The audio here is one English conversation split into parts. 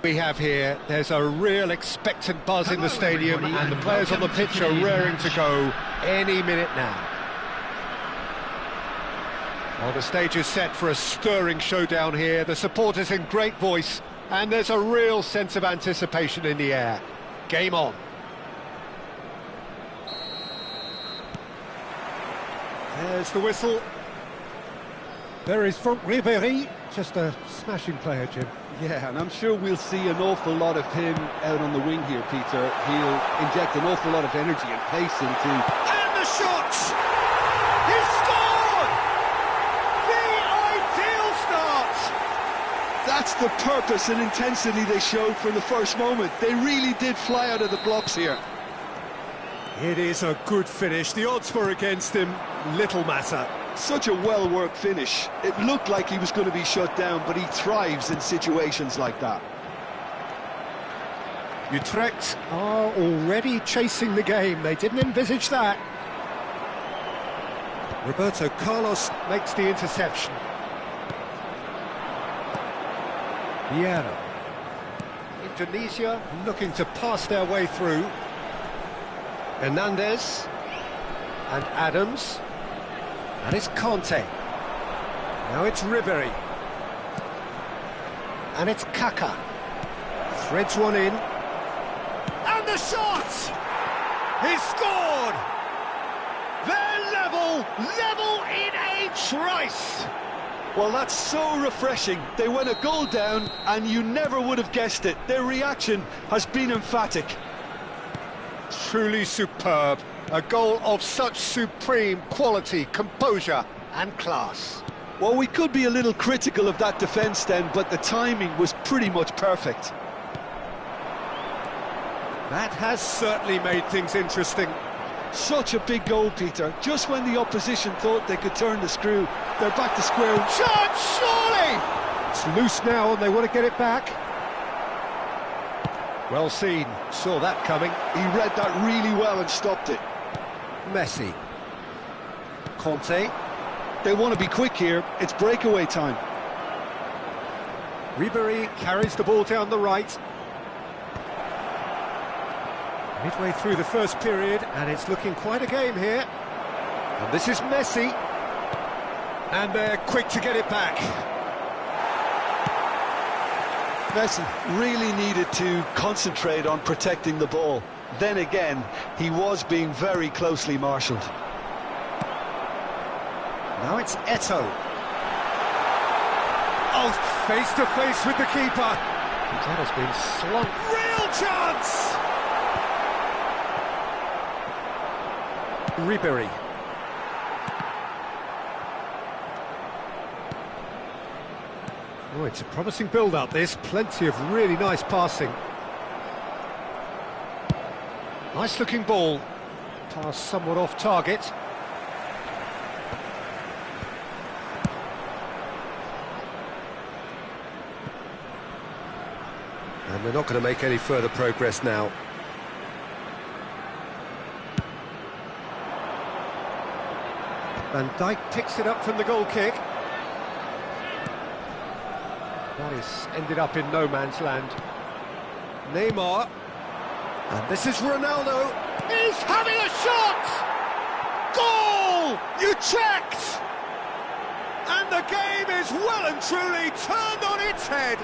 We have here, there's a real expectant buzz in the stadium, and the players on the pitch are raring to go any minute now. Well, the stage is set for a stirring showdown here. The supporters in great voice, and there's a real sense of anticipation in the air. Game on. There's the whistle. There is Franck Ribéry, just a smashing player, Jim. Yeah, and I'm sure we'll see an awful lot of him out on the wing here, Peter. He'll inject an awful lot of energy and pace into... And the shot! He scored! The ideal start! That's the purpose and intensity they showed from the first moment. They really did fly out of the blocks here. It is a good finish. The odds were against him. Little matter. Such a well-worked finish. It looked like he was going to be shut down, but he thrives in situations like that. Utrecht are already chasing the game. They didn't envisage that. Roberto Carlos makes the interception. Vieira. Indonesia looking to pass their way through. Hernandez and Adams. And it's Conte. Now it's Ribéry. And it's Kaka. Threads one in. And the shot! He's scored! They're level in a trice! Well, that's so refreshing. They went a goal down, and you never would have guessed it. Their reaction has been emphatic. Truly superb. A goal of such supreme quality, composure and class. Well, we could be a little critical of that defence then, but the timing was pretty much perfect. That has certainly made things interesting. Such a big goal, Peter. Just when the opposition thought they could turn the screw, they're back to square one. Chance, surely! It's loose now and they want to get it back. Well seen, saw that coming. He read that really well and stopped it. Messi. Conte. They want to be quick here, it's breakaway time. Ribéry carries the ball down the right. Midway through the first period, and it's looking quite a game here. And this is Messi. And they're quick to get it back. Messi really needed to concentrate on protecting the ball. Then again, he was being very closely marshalled. Now it's Eto'o. Oh, face to face with the keeper. That has been slumped. Real chance! Ribéry. Oh, it's a promising build-up, this. Plenty of really nice passing. Nice-looking ball. Pass somewhat off target. And they're not going to make any further progress now. Van Dijk picks it up from the goal kick. That is ended up in no man's land. Neymar. And this is Ronaldo. He's having a shot! Goal! Utrecht! And the game is well and truly turned on its head.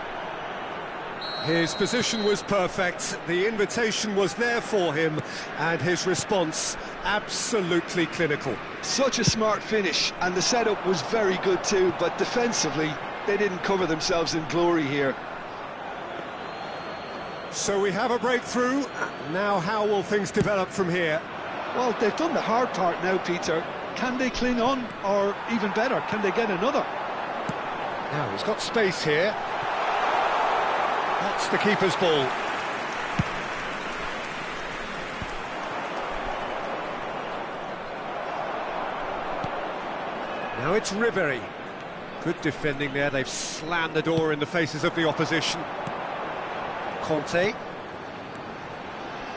His position was perfect, the invitation was there for him, and his response absolutely clinical. Such a smart finish, and the setup was very good too, but defensively, they didn't cover themselves in glory here. So we have a breakthrough. Now how will things develop from here? Well, they've done the hard part now, Peter. Can they cling on, or even better, can they get another? Now he's got space here. That's the keeper's ball. Now it's Ribéry. Good defending there, they've slammed the door in the faces of the opposition. Conte.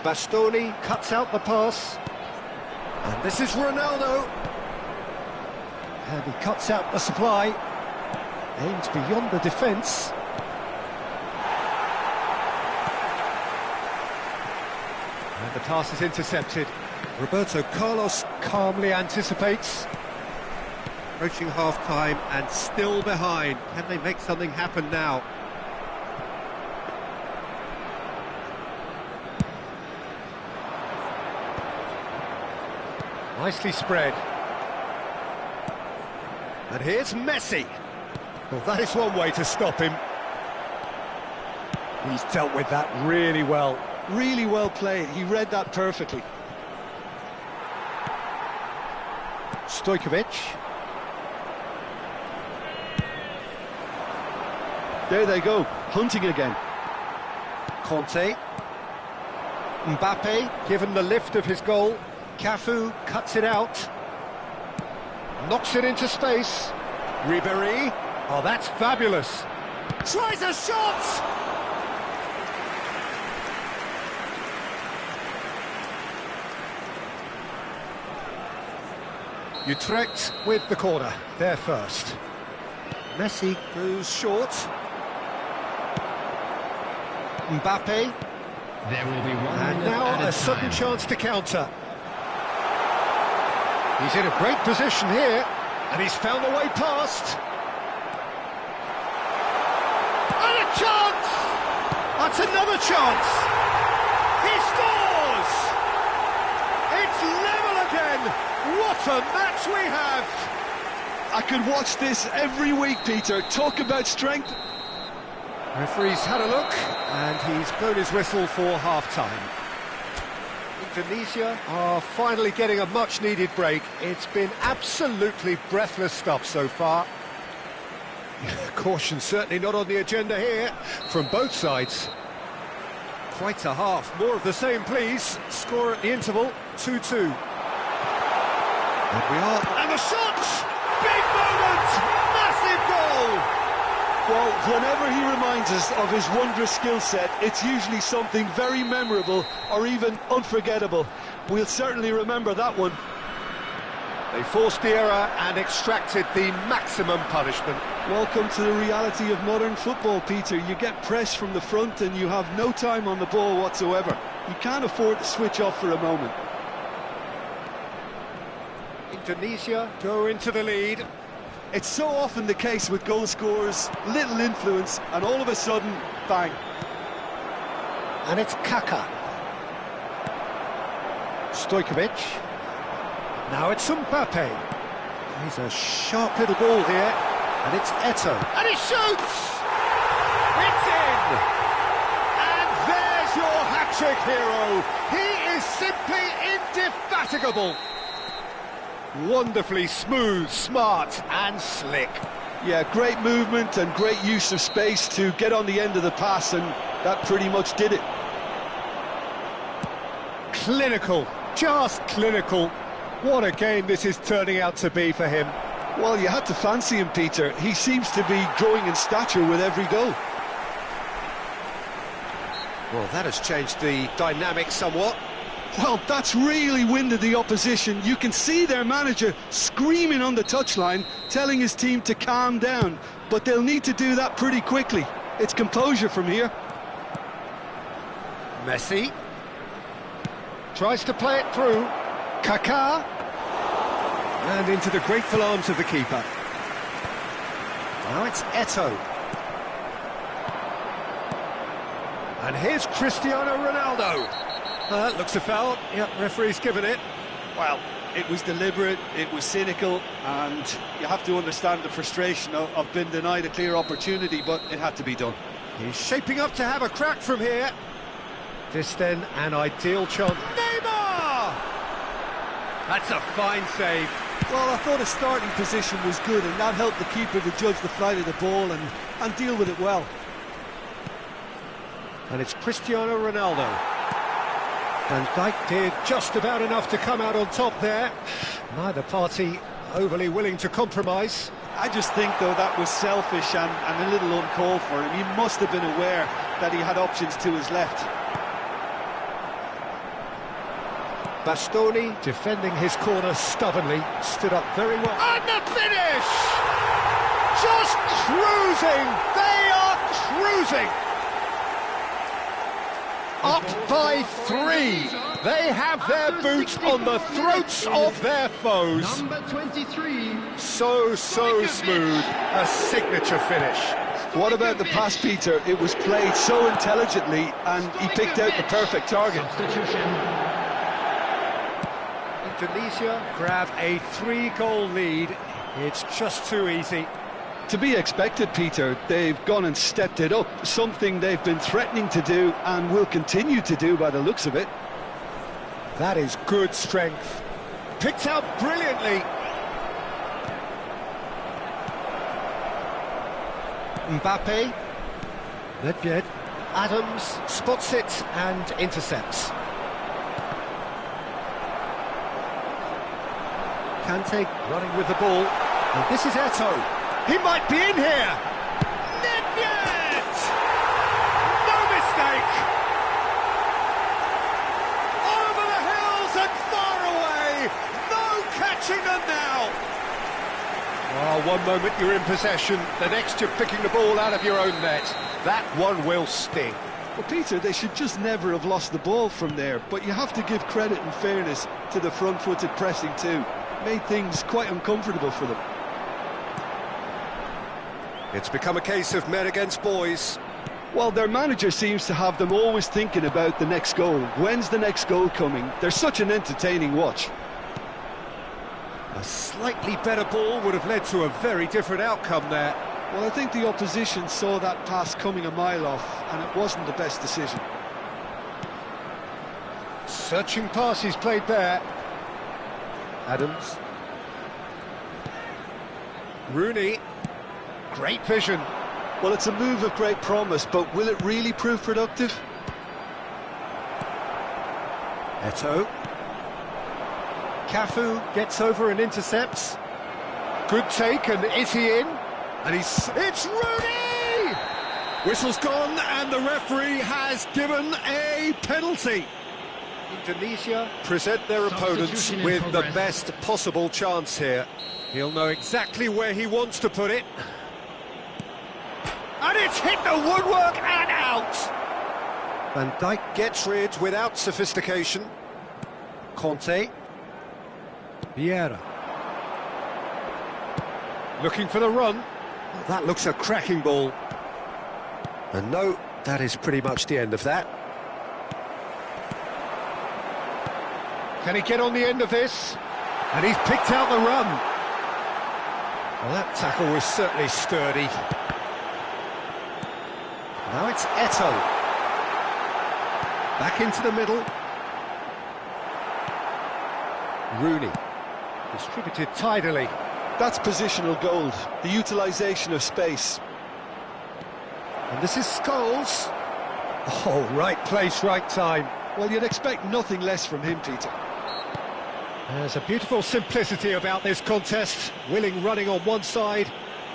Bastoni cuts out the pass. And this is Ronaldo. And he cuts out the supply. Aims beyond the defence. The pass is intercepted. Roberto Carlos calmly anticipates. Approaching half-time and still behind. Can they make something happen now? Nicely spread. And here's Messi. Well, that is one way to stop him. He's dealt with that really well. Really well played. He read that perfectly. Stojkovic. There they go, hunting again. Conte. Mbappe, given the lift of his goal. Cafu cuts it out. Knocks it into space. Ribéry. Oh, that's fabulous. Tries a shot! Utrecht with the corner, there first. Messi goes short. Mbappe. There will be one And minute now at a sudden time. chance to counter. He's in a great position here, and he's found a way past. And a chance! That's another chance! He scores! It's level again! What a match we have! I could watch this every week, Peter. Talk about strength. Referee's had a look, and he's blown his whistle for half-time. Indonesia are finally getting a much-needed break. It's been absolutely breathless stuff so far. Caution certainly not on the agenda here, from both sides. Quite a half. More of the same, please. Score at the interval, 2-2. And we are... And the shot! Big moment! Massive goal! Well, whenever he reminds us of his wondrous skill set, it's usually something very memorable or even unforgettable. We'll certainly remember that one. They forced the error and extracted the maximum punishment. Welcome to the reality of modern football, Peter. You get press from the front and you have no time on the ball whatsoever. You can't afford to switch off for a moment. Indonesia go into the lead. It's so often the case with goal scorers, little influence, and all of a sudden, bang. And it's Kaka. Stojkovic. Now it's Mbappe. He's a sharp little ball here. And it's Eto'o. And he shoots! It's in! And there's your hat-trick hero. He is simply indefatigable. Wonderfully smooth, smart and slick. Yeah, great movement and great use of space to get on the end of the pass, and that pretty much did it. Clinical, just clinical. What a game this is turning out to be for him. Well, you had to fancy him, Peter. He seems to be growing in stature with every goal. Well, that has changed the dynamic somewhat. Well, that's really winded the opposition. You can see their manager screaming on the touchline, telling his team to calm down. But they'll need to do that pretty quickly. It's composure from here. Messi tries to play it through. Kaká. And into the grateful arms of the keeper. Now it's Eto'o. And here's Cristiano Ronaldo. Looks a foul. Yep, referee's given it. Well, it was deliberate, it was cynical, and you have to understand the frustration of being denied a clear opportunity, but it had to be done. He's shaping up to have a crack from here. This then, an ideal chance. Neymar! That's a fine save. Well, I thought his starting position was good, and that helped the keeper to judge the flight of the ball and deal with it well. And it's Cristiano Ronaldo. Van Dijk did just about enough to come out on top there. Neither party overly willing to compromise. I just think, though, that was selfish and a little uncalled for him. He must have been aware that he had options to his left. Bastoni, defending his corner stubbornly, stood up very well. And the finish! Just cruising! They are cruising! Up by 3. They have their boots on the throats of their foes. Number 23. So smooth. A signature finish. What about the pass, Peter? It was played so intelligently and he picked out the perfect target. Substitution. Indonesia grab a 3-goal lead. It's just too easy. To be expected, Peter. They've gone and stepped it up, something they've been threatening to do and will continue to do by the looks of it. That is good strength. Picked out brilliantly. Mbappe. Nedved. Adams spots it and intercepts. Kante running with the ball. And this is Eto'o. He might be in here. Nedved! No mistake! Over the hills and far away. No catching them now. Oh, one moment you're in possession, the next you're picking the ball out of your own net. That one will sting. Well, Peter, they should just never have lost the ball from there, but you have to give credit and fairness to the front-footed pressing too. Made things quite uncomfortable for them. It's become a case of men against boys. Well, their manager seems to have them always thinking about the next goal. When's the next goal coming? They're such an entertaining watch. A slightly better ball would have led to a very different outcome there. Well, I think the opposition saw that pass coming a mile off, and it wasn't the best decision. Searching passes played there. Adams. Rooney. Great vision. Well, it's a move of great promise, but will it really prove productive? Eto'o. Cafu gets over and intercepts. Good take, and is he in? And it's Rooney! Whistle's gone, and the referee has given a penalty. Indonesia present their opponents with the best possible chance here. He'll know exactly where he wants to put it. And it's hit the woodwork and out! Van Dijk gets rid without sophistication. Conte. Vieira. Looking for the run. Well, that looks a cracking ball. And no, that is pretty much the end of that. Can he get on the end of this? And he's picked out the run. Well, that tackle was certainly sturdy. Now it's Eto'o. Back into the middle. Rooney. Distributed tidily. That's positional gold, the utilisation of space. And this is Scholes. Oh, right place, right time. Well, you'd expect nothing less from him, Peter. There's a beautiful simplicity about this contest. Willing running on one side,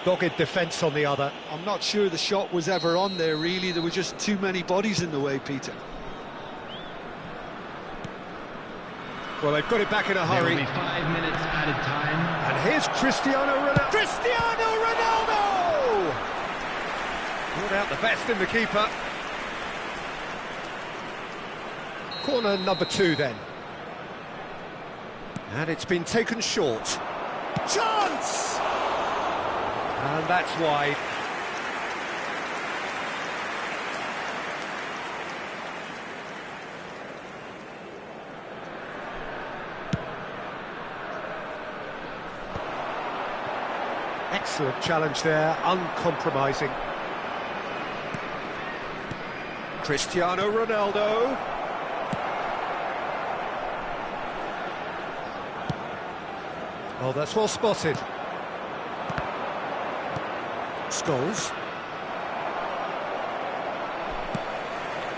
dogged defence on the other. I'm not sure the shot was ever on there, really. There were just too many bodies in the way, Peter. Well, they've got it back in a hurry. There will be 5 minutes added time. And here's Cristiano Ronaldo. Cristiano Ronaldo! Brought out the best in the keeper. Corner number 2 then. And it's been taken short. Chance! And that's wide. Excellent challenge there, uncompromising. Cristiano Ronaldo. Oh, that's well spotted. Scholes.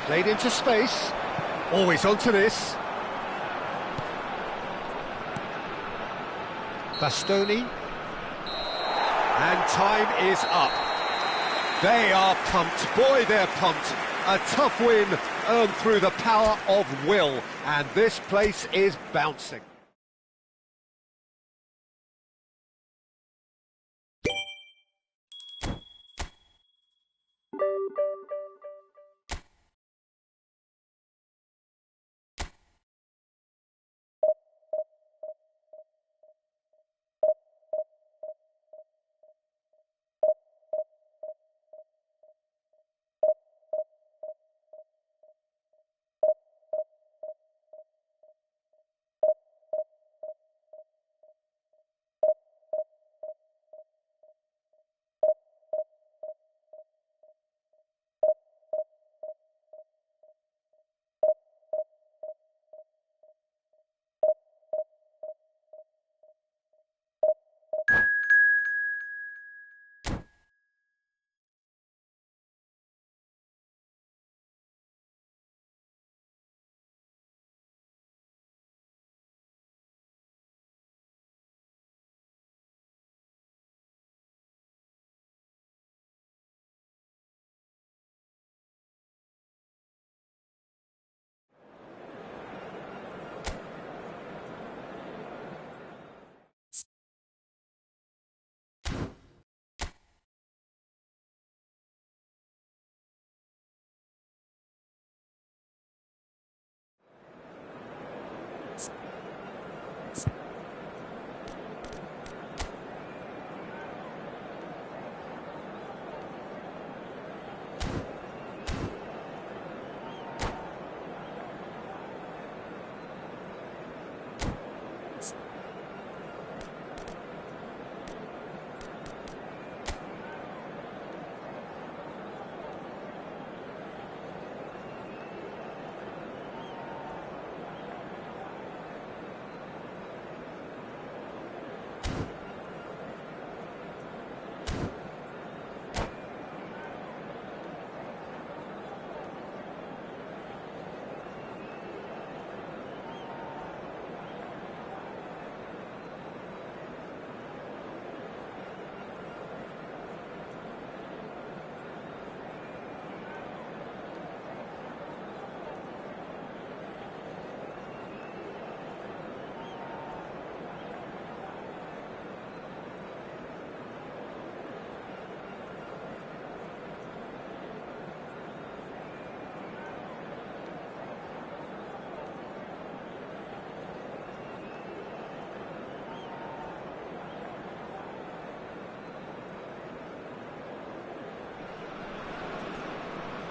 Played into space. Always onto this. Bastoni. And time is up. They are pumped. Boy, they're pumped. A tough win earned through the power of will. And this place is bouncing.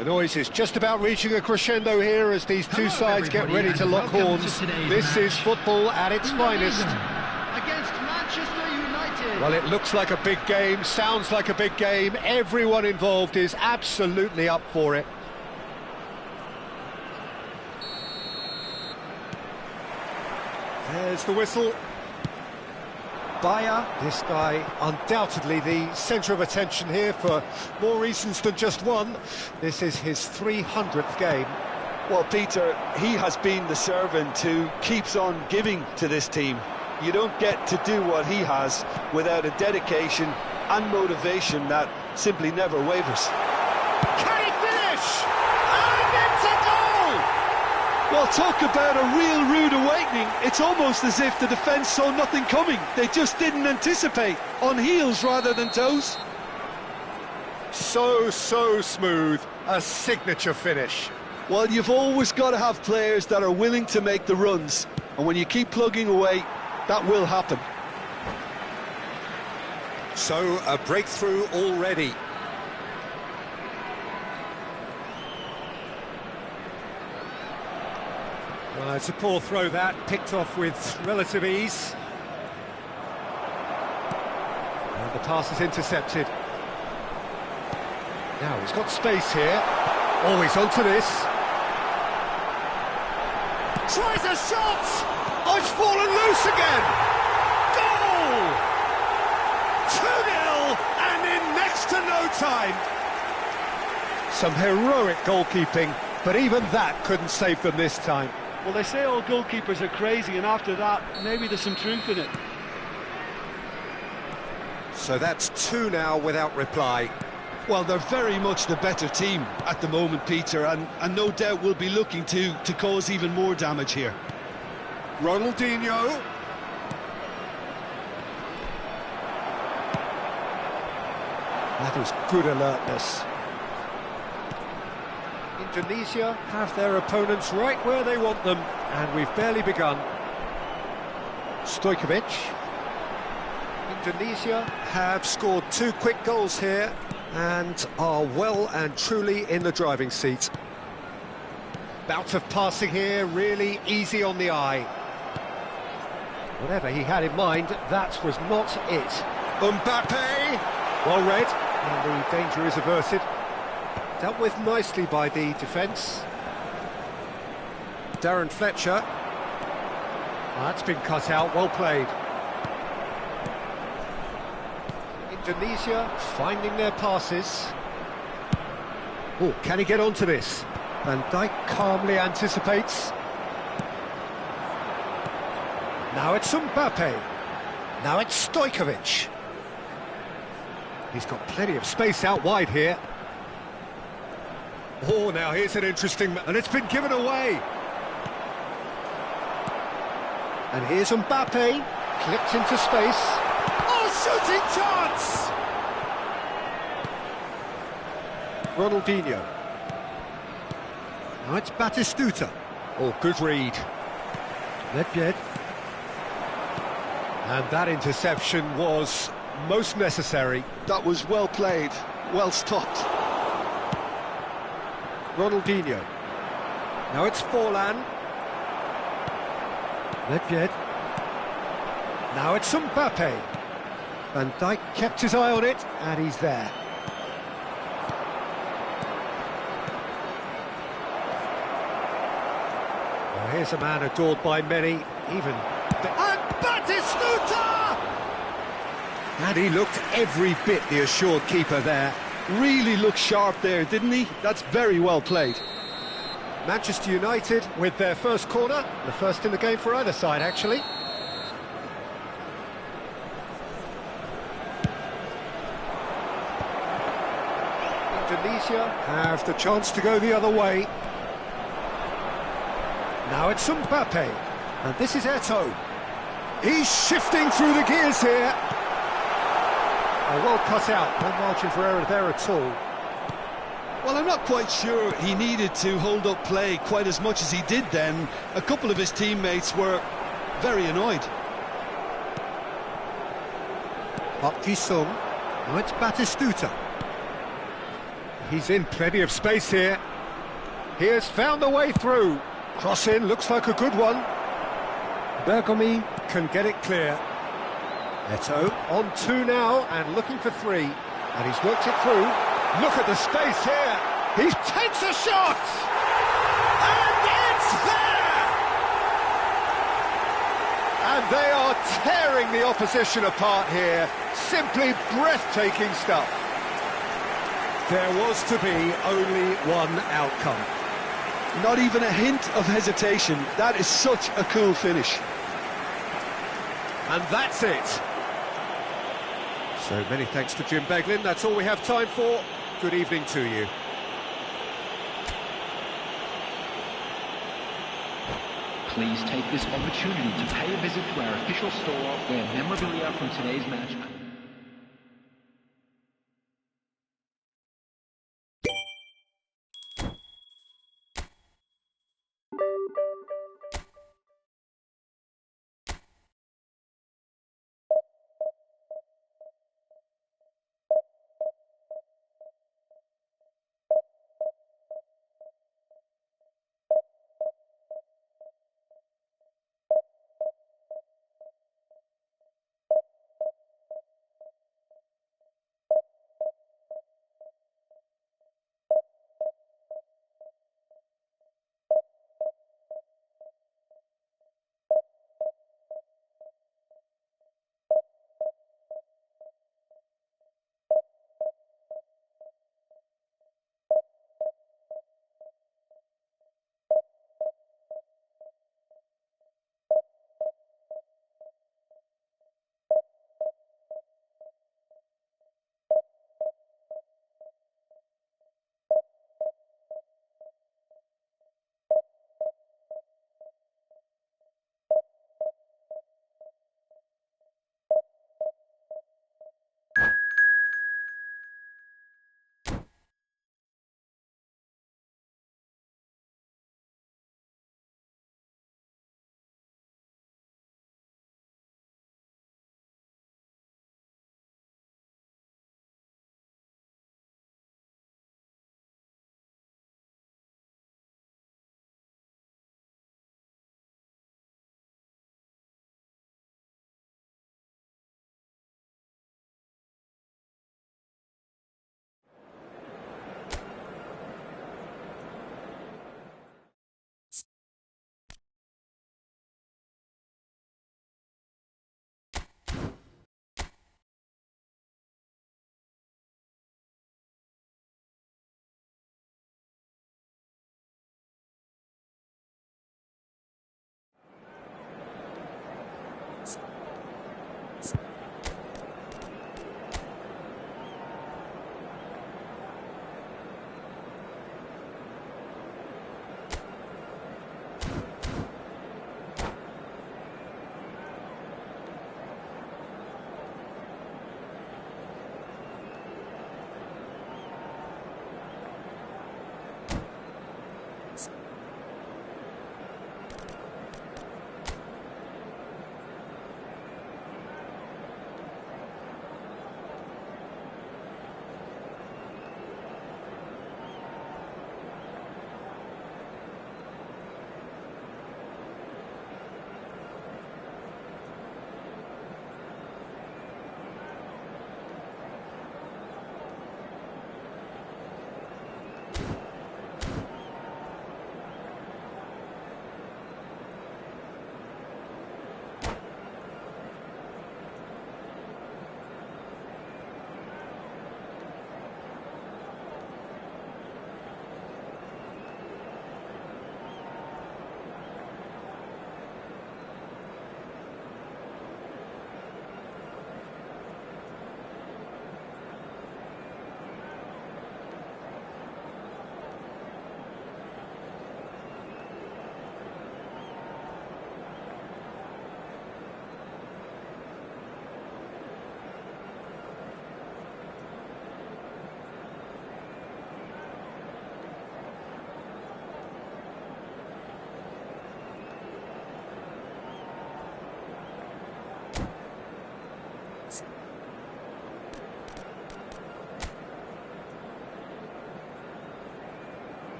The noise is just about reaching a crescendo here as these two sides get ready to lock horns. This is football at its finest. Against Manchester United. Well, it looks like a big game, sounds like a big game. Everyone involved is absolutely up for it. There's the whistle. Bayer, this guy undoubtedly the centre of attention here for more reasons than just one. This is his 300th game. Well, Peter, he has been the servant who keeps on giving to this team. You don't get to do what he has without a dedication and motivation that simply never wavers. Can he finish? And it's a goal! Well, talk about a real rude awakening. It's almost as if the defence saw nothing coming. They just didn't anticipate, on heels rather than toes. So smooth, a signature finish. Well, you've always got to have players that are willing to make the runs, and when you keep plugging away, that will happen. So, a breakthrough already. Well, it's a poor throw that, picked off with relative ease. And the pass is intercepted. Now he's got space here. Oh, he's onto this. Tries a shot! Oh, it's fallen loose again! Goal! 2-0 and in next to no time. Some heroic goalkeeping, but even that couldn't save them this time. Well, they say all goalkeepers are crazy, and after that, maybe there's some truth in it. So that's two now without reply. Well, they're very much the better team at the moment, Peter, and no doubt will be looking to cause even more damage here. Ronaldinho. That is good alertness. Indonesia have their opponents right where they want them, and we've barely begun. Stojkovic. Indonesia have scored two quick goals here and are well and truly in the driving seat. Bout of passing here, really easy on the eye. Whatever he had in mind, that was not it. Mbappe, well read, and the danger is averted. Dealt with nicely by the defence. Darren Fletcher. That's been cut out, well played. Indonesia finding their passes. Oh, can he get onto this? Van Dijk calmly anticipates. Now it's Mbappe. Now it's Stojkovic. He's got plenty of space out wide here. Oh, now here's an interesting... and it's been given away. And here's Mbappe. Clipped into space. Oh, shooting chance! Ronaldinho. Now it's Batistuta. Oh, good read. Nedved. And that interception was most necessary. That was well played, well stopped. Ronaldinho. Now it's Forlan. Nedved. Now it's Mbappe. Van Dijk kept his eye on it, and he's there. Well, here's a man adored by many, even... and Batistuta! And he looked every bit the assured keeper there. Really looked sharp there, didn't he? That's very well played. Manchester United with their first corner, the first in the game for either side, actually. Indonesia have the chance to go the other way. Now it's Mbappe, and this is Eto'o. He's shifting through the gears here. Oh, well cut out, no margin for error there at all. Well, I'm not quite sure he needed to hold up play quite as much as he did then. A couple of his teammates were very annoyed. Park Ji-sung. Now it's Batistuta. He's in plenty of space here. He has found the way through. Cross in, looks like a good one. Bergomi can get it clear. Eto on 2 now and looking for 3. And he's worked it through. Look at the space here. He takes a shot! And it's there! And they are tearing the opposition apart here. Simply breathtaking stuff. There was to be only one outcome. Not even a hint of hesitation. That is such a cool finish. And that's it. So many thanks to Jim Beglin. That's all we have time for. Good evening to you. Please take this opportunity to pay a visit to our official store where memorabilia from today's match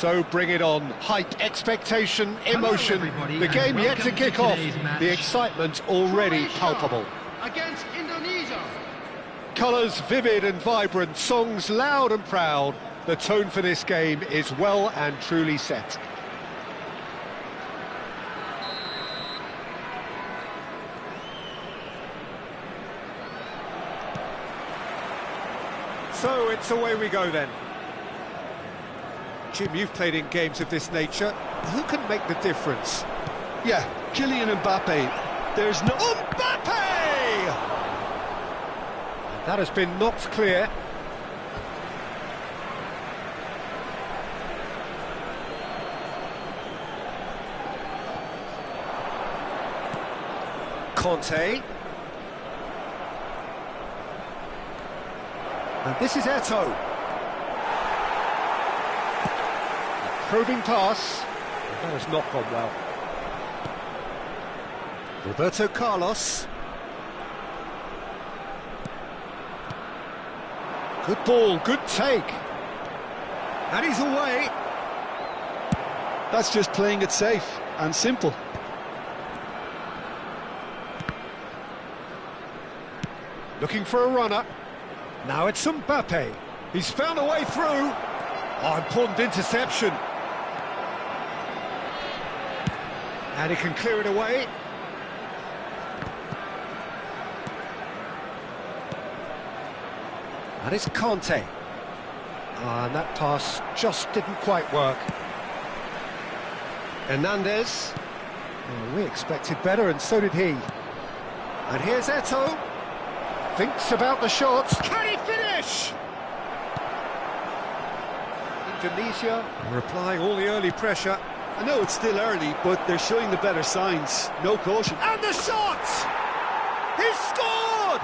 So bring it on. Hype, expectation, emotion. everybody, The game and yet to welcome kick to off. today's match. The excitement already Croatia palpable. Against Indonesia. Colours vivid and vibrant, songs loud and proud. The tone for this game is well and truly set. So it's away we go then. Jim, you've played in games of this nature. Who can make the difference? Yeah, Kylian Mbappe. There's no... Mbappe! That has been knocked clear. Conte. And this is Eto'o. Probing pass. That has not gone well. Roberto Carlos. Good ball, good take. And he's away. That's just playing it safe and simple. Looking for a runner. Now it's Mbappe. He's found a way through. Oh, important interception. And he can clear it away. And it's Conte. And that pass just didn't quite work. Hernandez. Oh, we expected better, and so did he. And here's Eto'o. Thinks about the shots. Can he finish? Indonesia replying all the early pressure. I know it's still early, but they're showing the better signs. No caution. And the shot! He scored!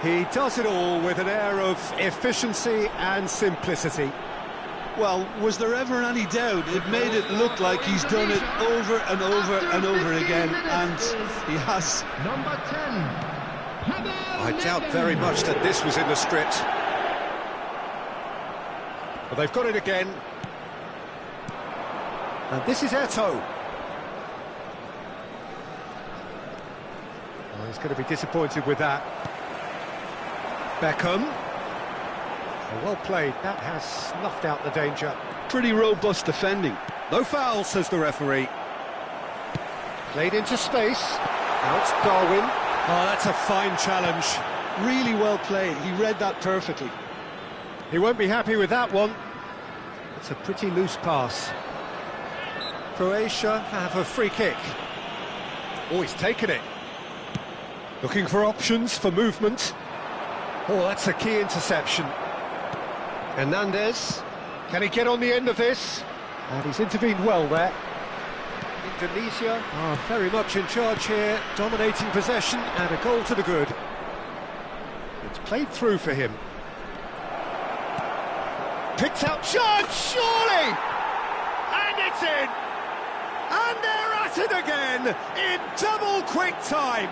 He does it all with an air of efficiency and simplicity. Well, was there ever any doubt? It made it look like he's done it over and over and over again, and he has. Number 10. I doubt very much that this was in the script. But they've got it again. And this is Eto'o. Oh, he's going to be disappointed with that. Beckham. Oh, well played. That has snuffed out the danger. Pretty robust defending. No foul, says the referee. Played into space. Now it's Darwin. Oh, that's a fine challenge. Really well played. He read that perfectly. He won't be happy with that one. It's a pretty loose pass. Croatia have a free kick. Oh, he's taken it. Looking for options for movement. Oh, that's a key interception. Hernandez. Can he get on the end of this? And he's intervened well there. Indonesia are very much in charge here, dominating possession and a goal to the good. It's played through for him. Picked out chance, surely! And it's in! And they're at it again, in double quick time!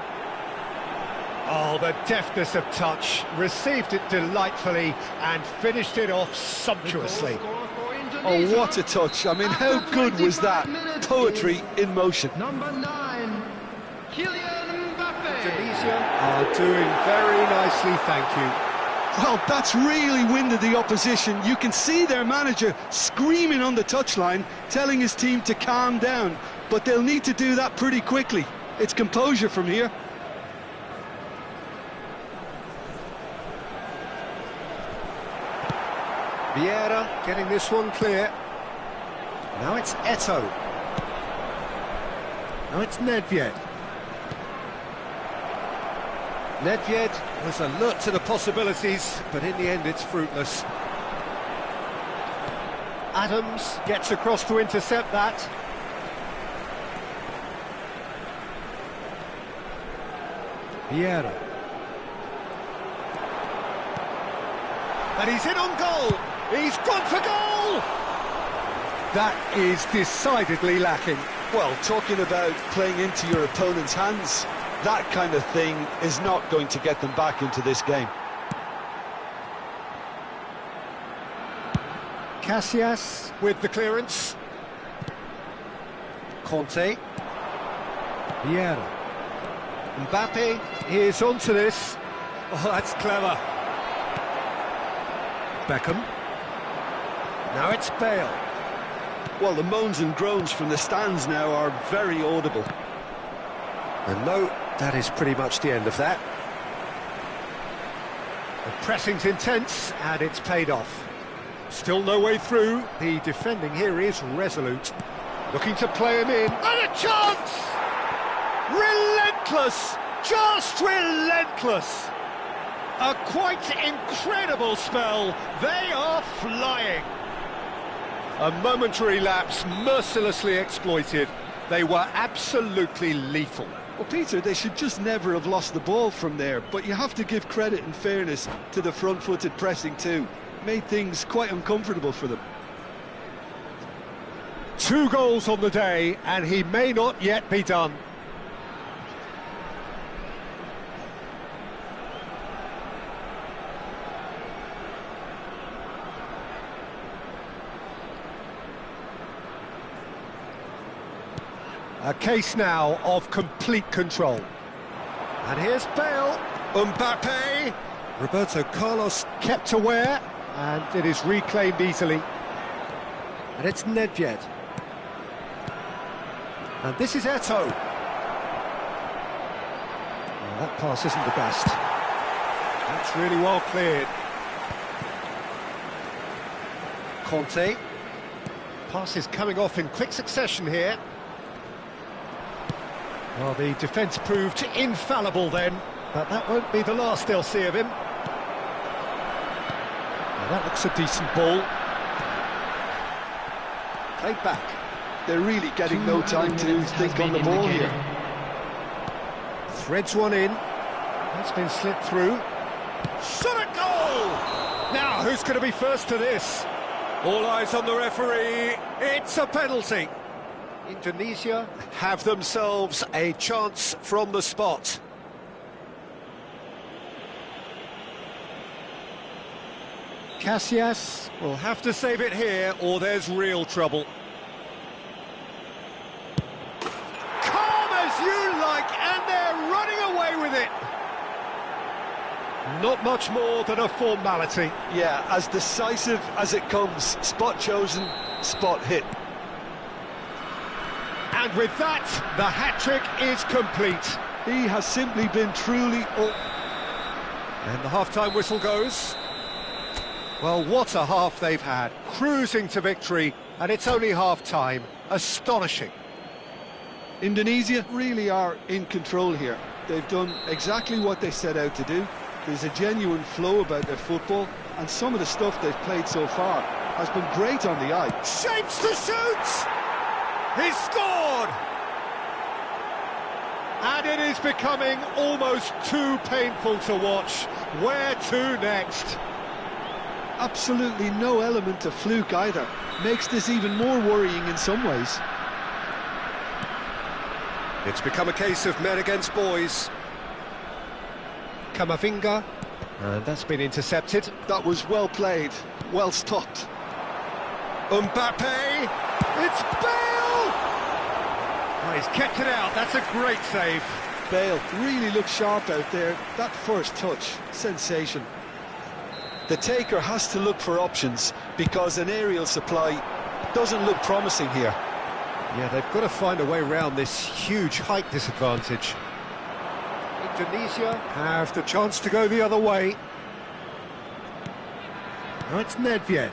Oh, the deftness of touch, received it delightfully and finished it off sumptuously. Oh, what a touch. I mean, how good was that? Poetry in motion. Number 9. Kylian Mbappe. Indonesia are doing very nicely, thank you. Well, that's really winded the opposition. You can see their manager screaming on the touchline, telling his team to calm down. But they'll need to do that pretty quickly. It's composure from here. Vieira getting this one clear. Now it's Eto'o. Now it's Nedved. Nedved was alert to the possibilities, but in the end it's fruitless. Adams gets across to intercept that. Vieira. And he's in on goal! He's gone for goal! That is decidedly lacking. Well, talking about playing into your opponent's hands, that kind of thing is not going to get them back into this game. Casillas. with the clearance. Conte. Vieira. Mbappe is onto this. Oh, that's clever. Beckham. Now it's Bale. Well, the moans and groans from the stands now are very audible. And no, that is pretty much the end of that. The pressing's intense, and it's paid off. Still no way through. The defending here is resolute. Looking to play him in. And a chance! Relentless! Just relentless! A quite incredible spell. They are flying. A momentary lapse mercilessly exploited. They were absolutely lethal. Well, Peter, they should just never have lost the ball from there, but you have to give credit and fairness to the front-footed pressing too. Made things quite uncomfortable for them. 2 goals on the day, and he may not yet be done. A case now of complete control. And here's Bale. Mbappe. Roberto Carlos kept aware, and it is reclaimed easily. And it's Nedved. And this is Eto'o. Well, that pass isn't the best. That's really well cleared. Conte. Pass is coming off in quick succession here. Well, the defence proved infallible then, but that won't be the last they'll see of him. Well, that looks a decent ball. Played back. They're really getting no time to think on the ball here. Threads one in. That's been slipped through. Shot at goal! Now, who's going to be first to this? All eyes on the referee. It's a penalty. Indonesia have themselves a chance from the spot. Casillas. Will have to save it here, or there's real trouble. Calm as you like, and they're running away with it. Not much more than a formality. Yeah, as decisive as it comes. Spot chosen, spot hit. And with that, the hat-trick is complete. He has simply been truly... And the half-time whistle goes. Well, what a half they've had. Cruising to victory, and it's only half-time. Astonishing. Indonesia really are in control here. They've done exactly what they set out to do. There's a genuine flow about their football, and some of the stuff they've played so far has been great on the eye. Shapes to shoot! He's scored! And it is becoming almost too painful to watch. Where to next? Absolutely no element of fluke either. Makes this even more worrying in some ways. It's become a case of men against boys. Camavinga. And that's been intercepted. That was well played, well stopped. Mbappe! It's Bale! Oh, he's kept it out, that's a great save. Bale really looked sharp out there. That first touch, sensation. The taker has to look for options because an aerial supply doesn't look promising here. Yeah, they've got to find a way around this huge height disadvantage. Indonesia have the chance to go the other way. Now it's Nedved.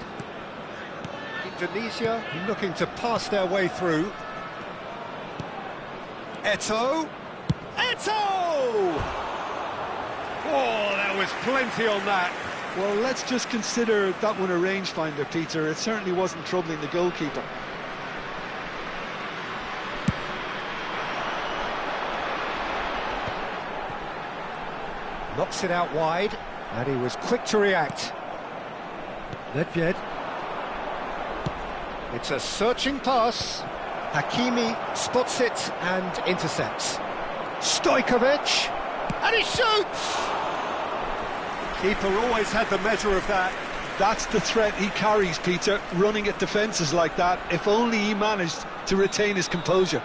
Indonesia looking to pass their way through. Eto'o! Eto'o! Oh, there was plenty on that. Well, let's just consider that one a rangefinder, Peter. It certainly wasn't troubling the goalkeeper. Knocks it out wide, and he was quick to react. Nedved. It's a searching pass. Hakimi spots it and intercepts. Stojkovic, and he shoots! Keeper always had the measure of that. That's the threat he carries, Peter, running at defences like that. If only he managed to retain his composure.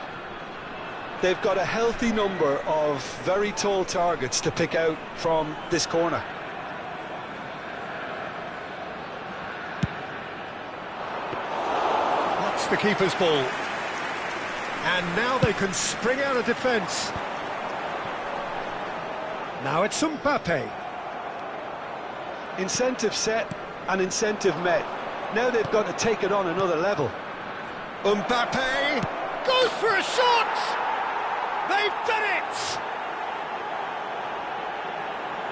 They've got a healthy number of very tall targets to pick out from this corner. That's the keeper's ball. And now they can spring out of defence. Now it's Mbappe. Incentive set and incentive met. Now they've got to take it on another level. Mbappe goes for a shot! They've done it!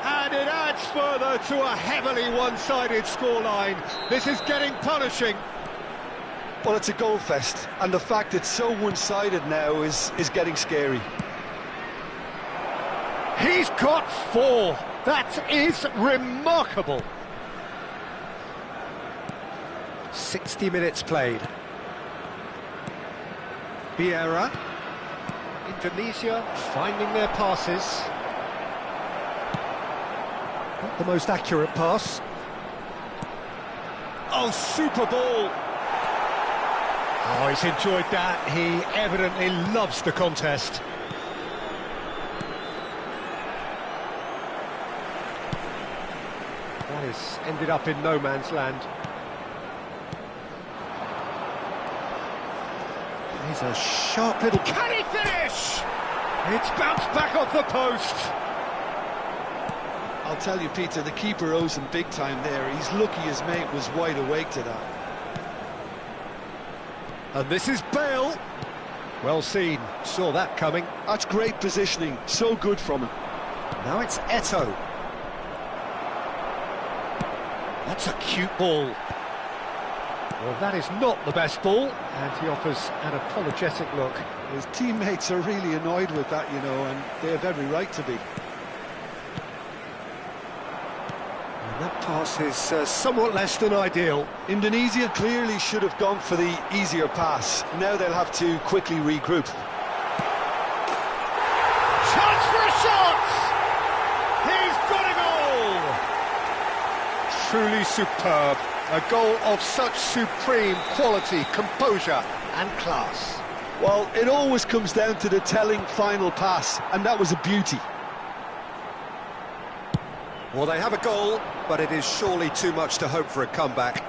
And it adds further to a heavily one-sided scoreline. This is getting punishing. Well, it's a goal fest, and the fact it's so one-sided now is getting scary. He's got 4. That is remarkable. 60 minutes played. Vieira. Indonesia finding their passes. Not the most accurate pass. Oh, super ball. Oh, he's enjoyed that. He evidently loves the contest. That has ended up in no man's land. He's a sharp little... Can he finish? It's bounced back off the post. I'll tell you, Peter, the keeper owes him big time there. He's lucky his mate was wide awake to that. And this is Bale. Well seen, saw that coming. That's great positioning, so good from him. Now it's Eto'o. That's a cute ball. Well, that is not the best ball, and he offers an apologetic look. His teammates are really annoyed with that, you know, and they have every right to be. And that pass is somewhat less than ideal. Indonesia clearly should have gone for the easier pass. Now they'll have to quickly regroup. Chance for a shot! He's got a goal! Truly superb. A goal of such supreme quality, composure and class. Well, it always comes down to the telling final pass, and that was a beauty. Well, they have a goal, but it is surely too much to hope for a comeback.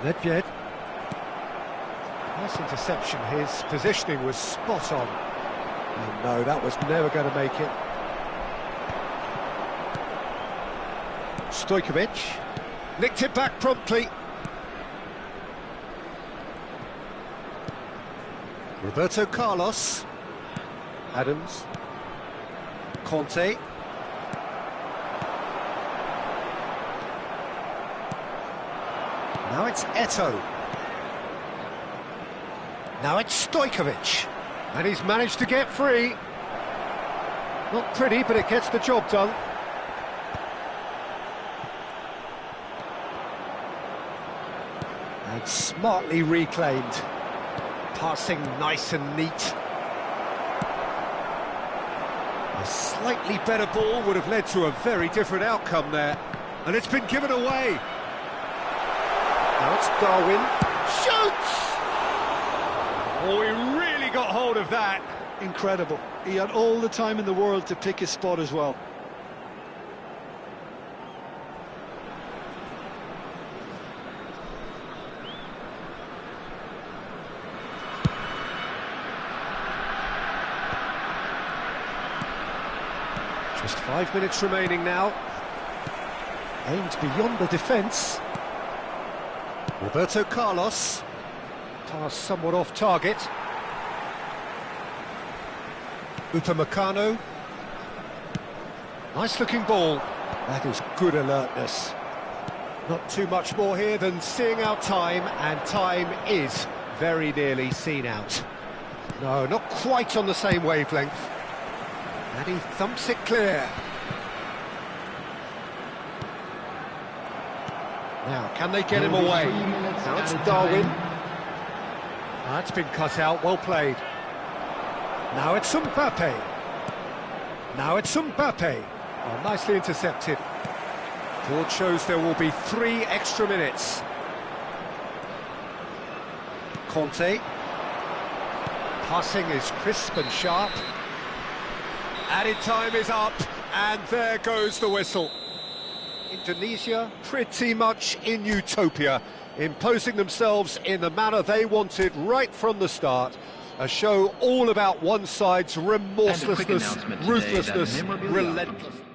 Nedved. Nice interception. His positioning was spot on. And no, that was never going to make it. Stojkovic. Nicked it back promptly. Roberto Carlos. Adams. Conte. Now it's Eto'o. Now it's Stojkovic. And he's managed to get free. Not pretty, but it gets the job done. And smartly reclaimed. Passing nice and neat. A slightly better ball would have led to a very different outcome there. And it's been given away. Now it's Darwin. Shoots! Oh, he really got hold of that. Incredible. He had all the time in the world to pick his spot as well. Just 5 minutes remaining now. Aimed beyond the defence. Roberto Carlos. Pass somewhat off target. Upamecano. Nice looking ball. That is good alertness. Not too much more here than seeing out time, and time is very nearly seen out. No, not quite on the same wavelength. And he thumps it clear. Now, can they get him away? Now it's Darwin. That's been cut out, well played. Now it's Mbappe. Now it's Mbappe. Oh, nicely intercepted. Board shows there will be 3 extra minutes. Conte. Passing is crisp and sharp. Added time is up, and there goes the whistle. Indonesia pretty much in utopia, imposing themselves in the manner they wanted right from the start. A show all about one side's remorselessness, ruthlessness, relentlessness.